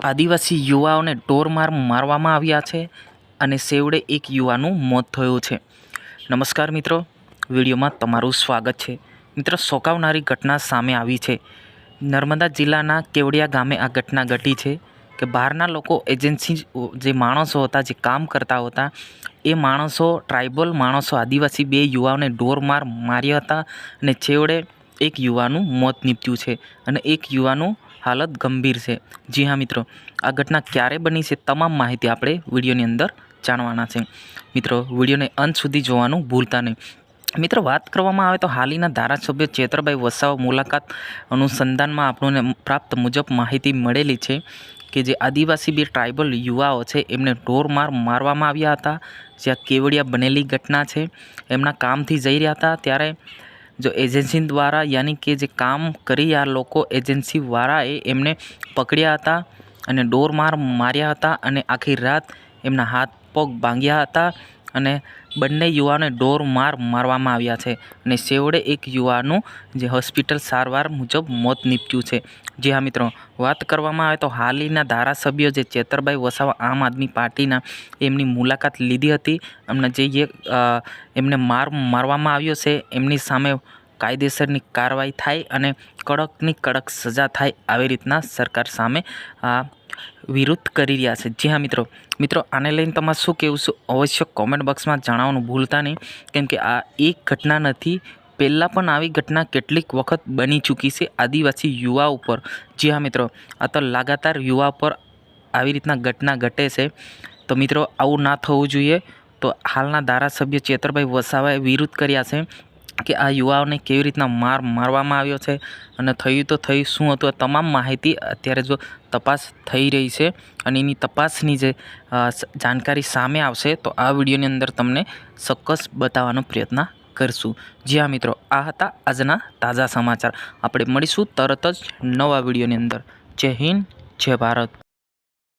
આદિવાસી યુવાઓને ઢોરમાર મારવામાં આવ્યા છે અને સેવડે એક યુવાનું મોત થયું છે। નમસ્કાર મિત્રો, વિડીયોમાં તમારું સ્વાગત છે। મિત્રો, ચોંકાવનારી ઘટના સામે આવી છે। નર્મદા જિલ્લાના કેવડિયા ગામે આ ઘટના ઘટી છે કે બહારના લોકો એજન્સી જે માણસો હતા, જે કામ કરતા હતા, એ માણસો ટ્રાઇબલ માણસો આદિવાસી બે યુવાઓને ઢોરમાર માર્યા હતા અને છેવડે એક યુવાનું મોત નીપજ્યું છે અને એક યુવાનું હાલત ગંભીર છે। જી હા મિત્રો, આ ઘટના ક્યારે બની છે તમામ માહિતી આપણે વિડીયોની અંદર જાણવાના છે। મિત્રો, વિડીયોને અંત સુધી જોવાનું ભૂલતા નહીં। મિત્રો, વાત કરવામાં આવે તો હાલના ધારાસભ્ય ચેતરભાઈ વસાવા મુલાકાત અનુસંધાનમાં આપણને પ્રાપ્ત મુજબ માહિતી મળેલી છે કે જે આદિવાસી બે ટ્રાઇબલ યુવાઓ છે એમને ઢોરમાર મારવામાં આવ્યા હતા। જ્યાં કેવડિયા બનેલી ઘટના છે, એમના કામથી જઈ રહ્યા હતા ત્યારે જો એજન્સી દ્વારા યાની કે જે કામ કરી આ લોકો એજન્સીવાળાએ એમને પકડ્યા હતા અને ઢોરમાર માર્યા હતા અને આખી રાત એમના હાથ પગ ભાંગ્યા હતા અને બંને યુવાનોને ઢોરમાર મારવામાં આવ્યા છે અને છેવટે એક યુવાનું જે હોસ્પિટલ સારવાર મુજબ મોત નીપજ્યું છે। જી હા મિત્રો, વાત કરવામાં આવે તો હાલના ધારાસભ્ય જે ચેતરભાઈ વસાવા આમ આદમી પાર્ટીના એમની મુલાકાત લીધી હતી। એમને જે એમને મારવામાં આવ્યો છે એમની સામે કાયદેસરની કાર્યવાહી થાય અને કડકની કડક સજા થાય આવી રીતના સરકાર સામે વિરોધ કરી રહ્યા છે। જી હા મિત્રો, આને લઈને તમારે શું કહેવું છે અવશ્ય કોમેન્ટ બોક્સમાં જણાવવાનું ભૂલતા નહીં, કેમ કે આ એક ઘટના નથી, પહેલાં પણ આવી ઘટના કેટલીક વખત બની ચૂકી છે આદિવાસી યુવા ઉપર। જી હા મિત્રો, આ તો લગાતાર યુવા પર આવી રીતના ઘટના ઘટે છે, તો મિત્રો આવું ના થવું જોઈએ। તો હાલના ધારાસભ્ય ચેતરભાઈ વસાવાએ વિરોધ કર્યા છે કે આ યુવાઓને કેવી રીતના મારવામાં આવ્યો છે અને થયું તો થયું શું હતું, આ તમામ માહિતી અત્યારે જો તપાસ થઈ રહી છે અને એની તપાસની જે જાણકારી સામે આવશે તો આ વિડીયોની અંદર તમને ચોક્કસ બતાવવાનો પ્રયત્ન કરશું। જી હા મિત્રો, આ હતા આજના તાજા સમાચાર। આપણે મળીશું તરત જ નવા વિડીયોની અંદર। જય હિન્દ, જય ભારત।